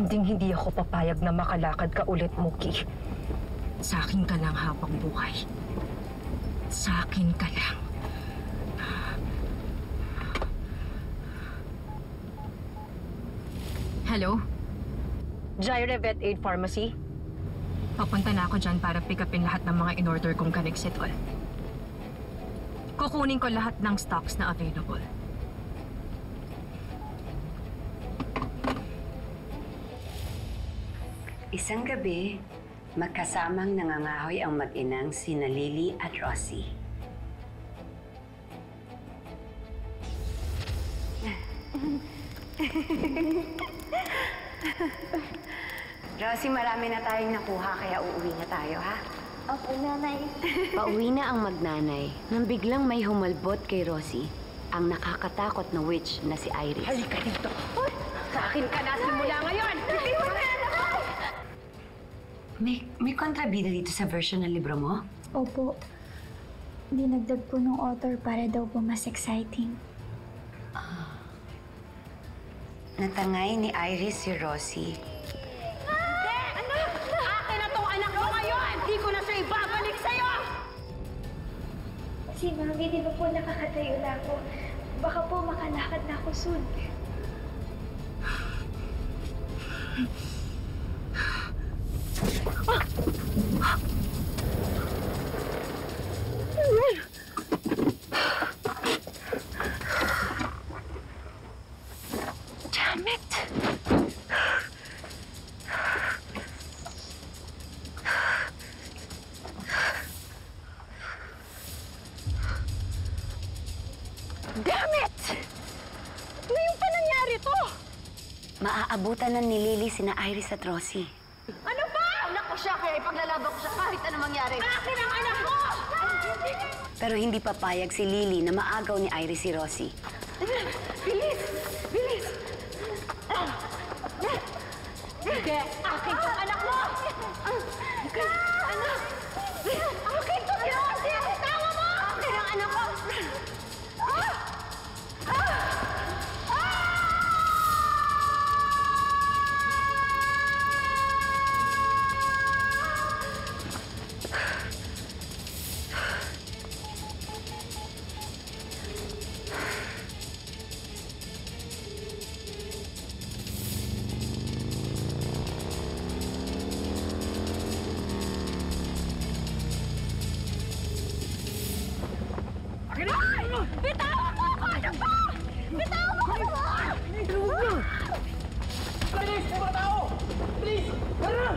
Hinding-hindi ako papayag na makalakad ka ulit, Mookie. Sa akin ka lang habang buhay. Sa akin ka lang. Hello? Gyre Vet Aid Pharmacy? Papunta na ako dyan para pick upin lahat ng mga in-order kong Canexitol. Kukunin ko lahat ng stocks na available. Isang gabi, magkasamang nangangahoy ang mag-inang sina Lily at Rosie. Rosie, marami na tayong nakuha kaya uuwi na tayo, ha? Opo, Nanay. Pauwi na ang magnanay nang biglang may humalbot kay Rosie, ang nakakatakot na witch na si Iris. Halika dito! Sa akin ka na simula ngayon! May kontrabida dito sa version ng libro mo? Opo. Dinagdag po ng author para daw po mas exciting. Natangay ni Iris si Rosie. Hindi! Anak! Akin na tong anak mo ngayon! Hindi ko na siya ibabalik sa'yo! Si Mami, di ba po nakakatayo na ako? Baka po makalakad na ako soon. Damn it! Damn it! Ngayon pa nangyari to! Maaabutan na ni Lily sina Iris at Rosie. Ano ba? Anak ko siya, kaya ipaglalaban ko siya kahit ano mangyari. Akin ang anak ko! Pero hindi papayag si Lily na maagaw ni Iris si Rosie. Bilis! Bilis! Sige, akin tong anak mo! Anak! Akin to si Rosie! Tawa mo! Akin ang anak ko! Bitawan mo ako! Ano ba? Bitawan mo ako! Bilis! Mga tao! Bilis! Tara!